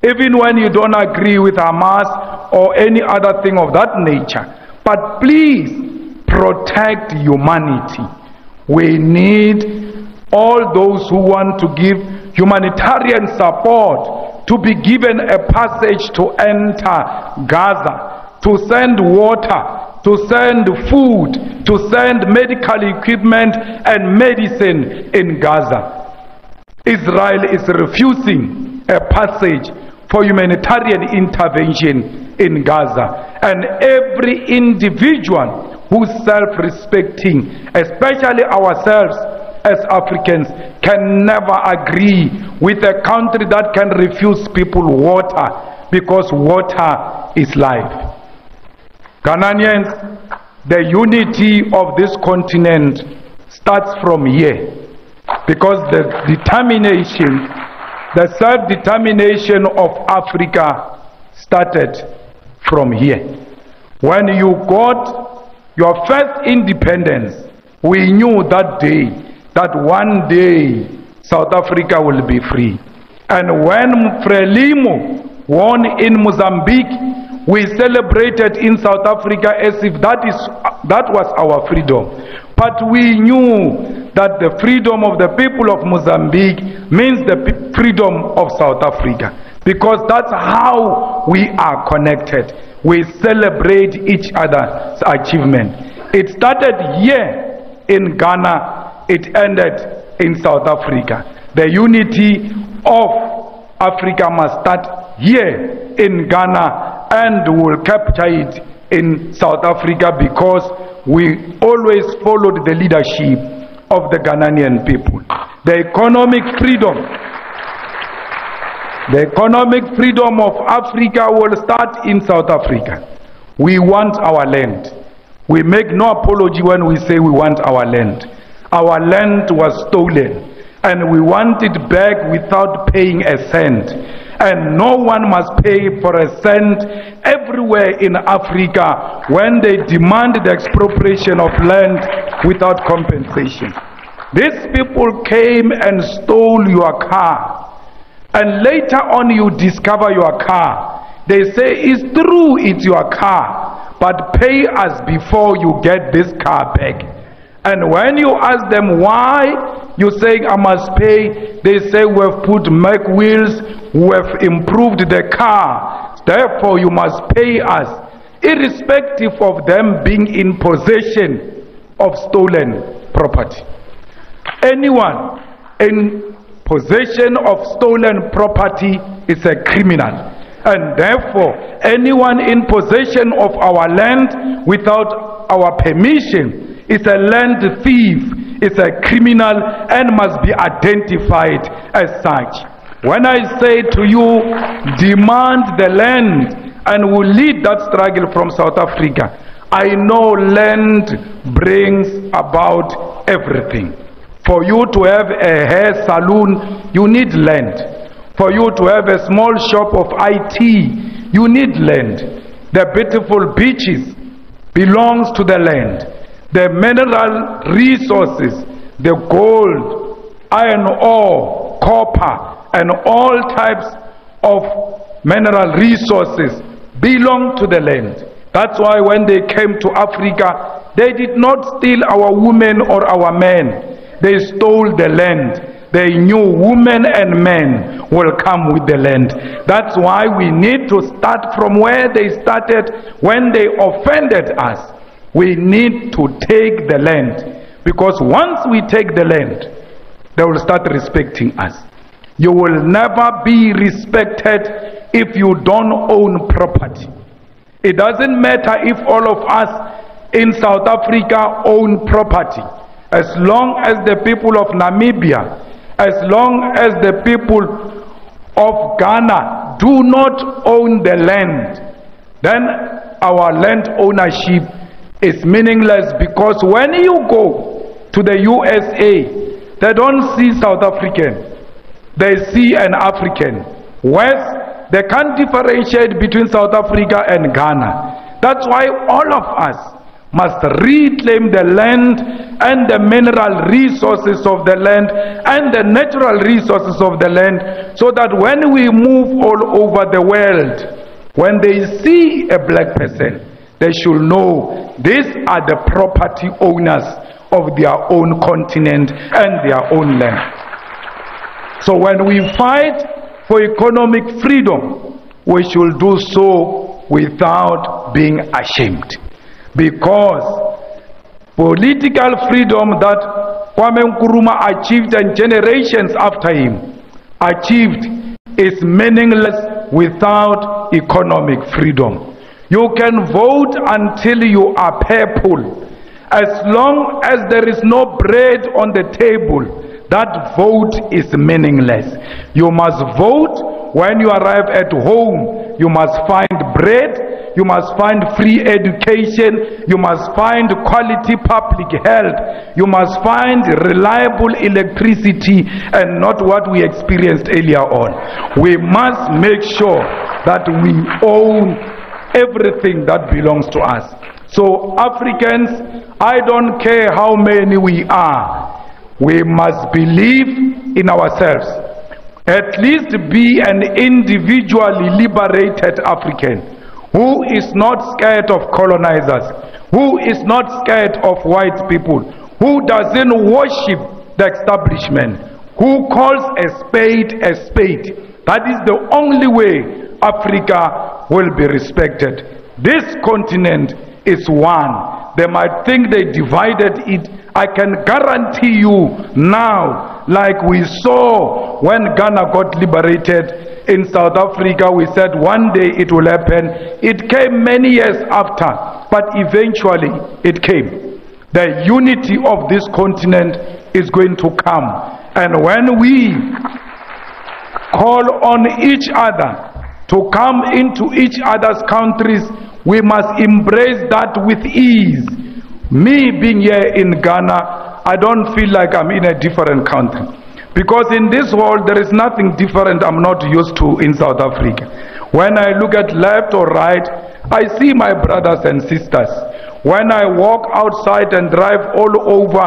even when you don't agree with Hamas or any other thing of that nature. But please protect humanity. We need all those who want to give humanitarian support to be given a passage to enter Gaza, to send water, to send food, to send medical equipment and medicine in Gaza. Israel is refusing a passage for humanitarian intervention in Gaza, and every individual who's self-respecting, especially ourselves as Africans, can never agree with a country that can refuse people water, because water is life. Ghanaians, the unity of this continent starts from here, because the determination, the self-determination of Africa started from here. When you got your first independence, we knew that day that one day South Africa will be free. And when Frelimo won in Mozambique, we celebrated in South Africa as if that was our freedom. But we knew that the freedom of the people of Mozambique means the freedom of South Africa, because that's how we are connected. We celebrate each other's achievement. It started here in Ghana, it ended in South Africa. The unity of Africa must start here in Ghana, and will capture it in South Africa, because we always followed the leadership of the Ghanaian people. The economic freedom of Africa will start in South Africa. We want our land. We make no apology when we say we want our land. Our land was stolen, and we want it back without paying a cent. And no one must pay for a cent everywhere in Africa when they demand the expropriation of land without compensation. These people came and stole your car, and later on you discover your car. They say, it's true, it's your car, but pay us before you get this car back. And when you ask them why, you say, I must pay. They say, we have put Mac wheels, we have improved the car, therefore you must pay us, irrespective of them being in possession of stolen property. Anyone in possession of stolen property is a criminal, and therefore anyone in possession of our land without our permission is a land thief, is a criminal, and must be identified as such. When I say to you, demand the land, and will lead that struggle from South Africa, I know land brings about everything. For you to have a hair salon, you need land. For you to have a small shop of IT, you need land. The beautiful beaches belongs to the land. The mineral resources, the gold, iron ore, copper, and all types of mineral resources belong to the land. That's why when they came to Africa, they did not steal our women or our men. They stole the land. They knew women and men will come with the land. That's why we need to start from where they started when they offended us. We need to take the land, because once we take the land, they will start respecting us. You will never be respected if you don't own property. It doesn't matter if all of us in South Africa own property. As long as the people of Namibia, as long as the people of Ghana do not own the land, then our land ownership is meaningless, because when you go to the USA, they don't see South African, they see an African. West, they can't differentiate between South Africa and Ghana. That's why all of us must reclaim the land and the mineral resources of the land and the natural resources of the land, so that when we move all over the world, when they see a black person, they should know these are the property owners of their own continent and their own land. So when we fight for economic freedom, we should do so without being ashamed. Because political freedom that Kwame Nkrumah achieved and generations after him achieved is meaningless without economic freedom. You can vote until you are purple. As long as there is no bread on the table, that vote is meaningless. You must vote when you arrive at home. You must find bread, you must find free education, you must find quality public health, you must find reliable electricity, and not what we experienced earlier on. We must make sure that we own everything that belongs to us. So Africans, I don't care how many we are, we must believe in ourselves. At least be an individually liberated African who is not scared of colonizers, who is not scared of white people, who doesn't worship the establishment, who calls a spade a spade. That is the only way Africa will be respected. This continent is one. They might think they divided it. I can guarantee you now, like we saw when Ghana got liberated in South Africa, we said one day it will happen. It came many years after, but eventually it came. The unity of this continent is going to come. And when we call on each other to come into each other's countries, we must embrace that with ease. Me being here in Ghana, I don't feel like I'm in a different country, because in this world there is nothing different I'm not used to in South Africa. When I look at left or right, I see my brothers and sisters. When I walk outside and drive all over,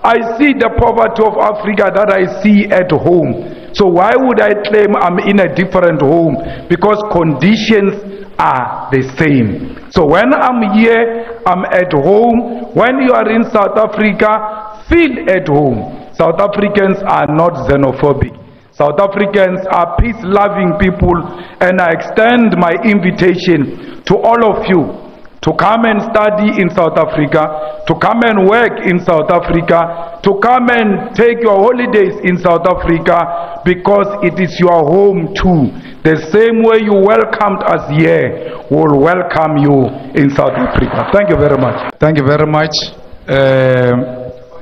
I see the poverty of Africa that I see at home. So why would I claim I'm in a different home? Because conditions are the same. So when I'm here, I'm at home. When you are in South Africa, feel at home. South Africans are not xenophobic. South Africans are peace-loving people, and I extend my invitation to all of you to come and study in South Africa, to come and work in South Africa, to come and take your holidays in South Africa, because it is your home too. The same way you welcomed us here, will welcome you in South Africa. Thank you very much. Thank you very much.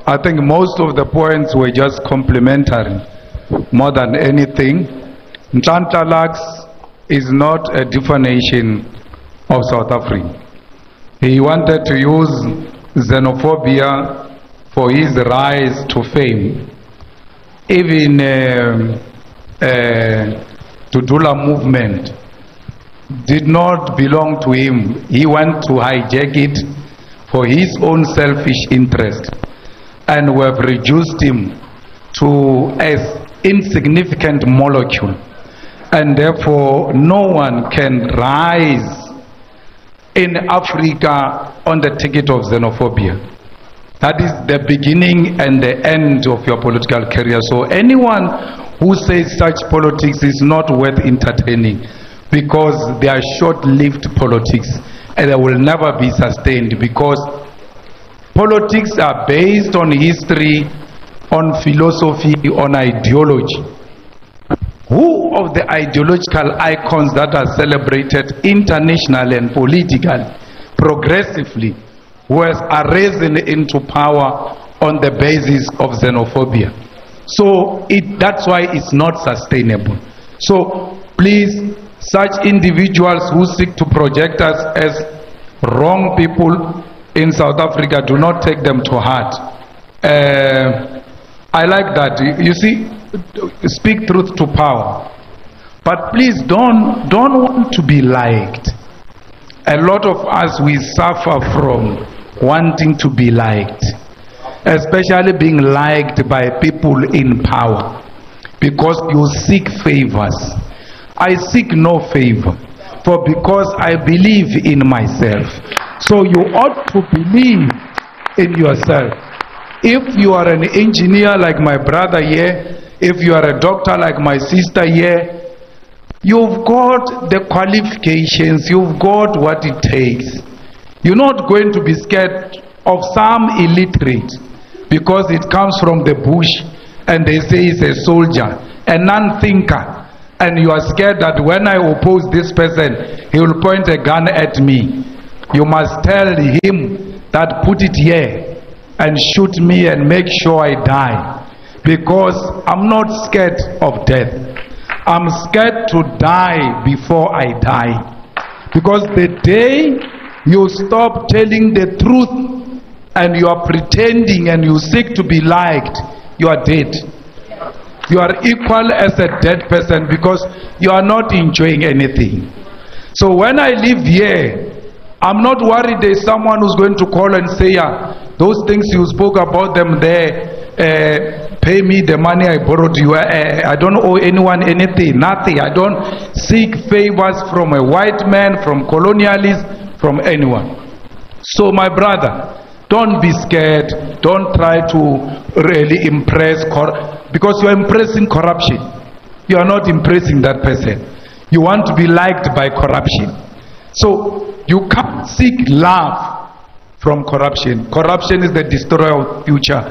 I think most of the points were just complimentary more than anything. Ntantalax is not a definition of South Africa. He wanted to use xenophobia for his rise to fame. Even Tudula movement did not belong to him. He wanted to hijack it for his own selfish interest, and we have reduced him to an insignificant molecule, and therefore no one can rise in Africa on the ticket of xenophobia. That is the beginning and the end of your political career. So anyone who says such politics is not worth entertaining, because they are short-lived politics and they will never be sustained, because politics are based on history, on philosophy, on ideology. Who of the ideological icons that are celebrated internationally and politically, progressively, was arisen into power on the basis of xenophobia? So that's why it's not sustainable. So please, such individuals who seek to project us as wrong people in South Africa, do not take them to heart. I like that. You see, speak truth to power, but please don't want to be liked. A lot of us, we suffer from wanting to be liked, especially being liked by people in power, because you seek favors. I seek no favor, for because I believe in myself. So you ought to believe in yourself. If you are an engineer like my brother here, if you are a doctor like my sister here, you've got the qualifications, you've got what it takes. You're not going to be scared of some illiterate because it comes from the bush and they say he's a soldier, a non-thinker, and you are scared that when I oppose this person, he will point a gun at me. You must tell him that put it here and shoot me and make sure I die, because I'm not scared of death. I'm scared to die before I die, because the day you stop telling the truth and you are pretending and you seek to be liked, you are dead. You are equal as a dead person, because you are not enjoying anything. So when I live here, I'm not worried there's someone who's going to call and say, those things you spoke about them there, pay me the money I borrowed you. I don't owe anyone anything, nothing. I don't seek favors from a white man, from colonialists, from anyone. So my brother, don't be scared. Don't try to really impress, because you are impressing corruption. You are not impressing that person. You want to be liked by corruption. So you can't seek love from corruption. Corruption is the destroyer of future,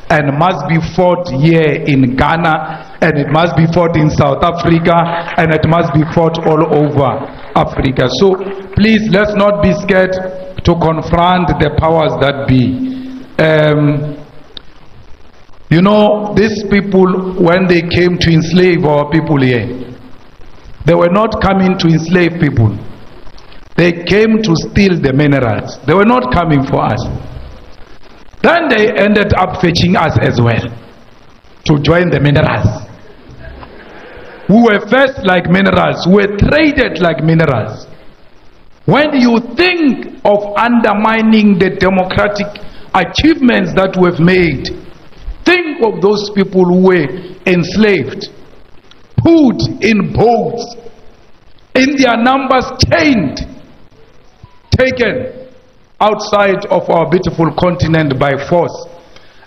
and must be fought here in Ghana, and it must be fought in South Africa, and it must be fought all over Africa. So please, let's not be scared to confront the powers that be. You know, these people, when they came to enslave our people here, they were not coming to enslave people. They came to steal the minerals. They were not coming for us. Then they ended up fetching us as well to join the minerals. We were first like minerals. We were traded like minerals. When you think of undermining the democratic achievements that we've made, think of those people who were enslaved, put in boats, in their numbers chained, taken outside of our beautiful continent by force.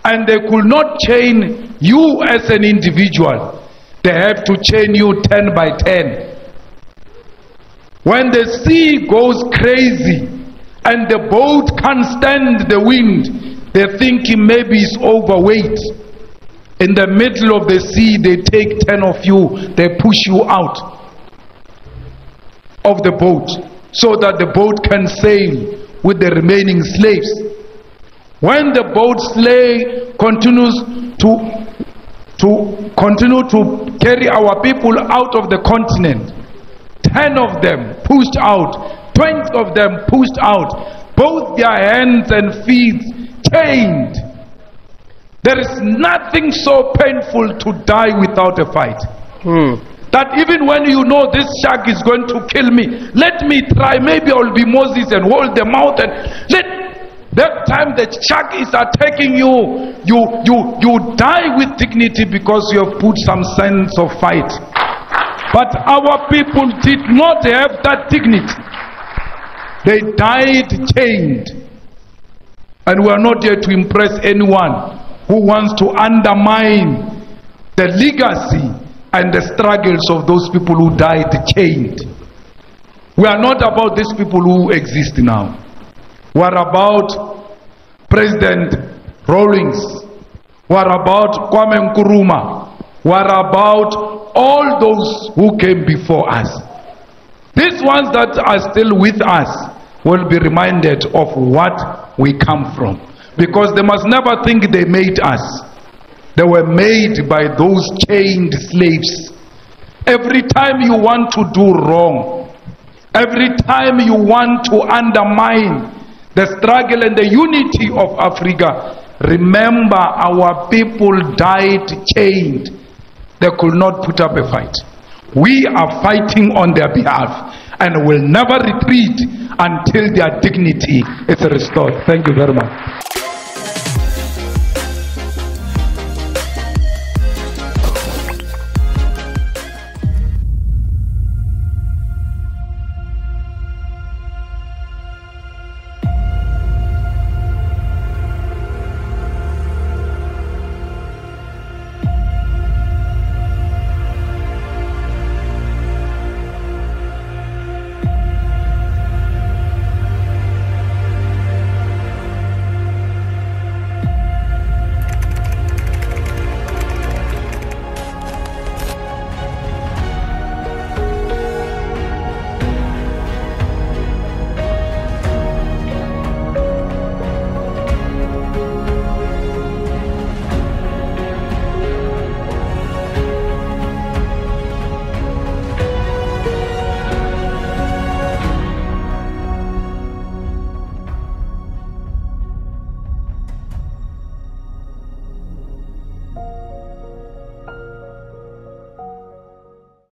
And they could not chain you as an individual. They have to chain you 10 by 10. When the sea goes crazy and the boat can't stand the wind, they're thinking maybe it's overweight. In the middle of the sea, they take 10 of you, they push you out of the boat so that the boat can sail with the remaining slaves. When the boat continues to carry our people out of the continent, 10 of them pushed out, 20 of them pushed out, both their hands and feet chained. There is nothing so painful to die without a fight. That even when you know this shark is going to kill me, let me try, maybe I will be Moses and hold the mouth, and let that time the shark is attacking you, you die with dignity because you have put some sense of fight. But our people did not have that dignity. They died chained. And we are not here to impress anyone who wants to undermine the legacy and the struggles of those people who died chained. We are not about these people who exist now. We are about President Rawlings. We are about Kwame Nkrumah. We are about all those who came before us. These ones that are still with us will be reminded of what we come from, because they must never think they made us. They were made by those chained slaves. Every time you want to do wrong, every time you want to undermine the struggle and the unity of Africa, remember our people died chained. They could not put up a fight. We are fighting on their behalf, and will never retreat until their dignity is restored. Thank you very much.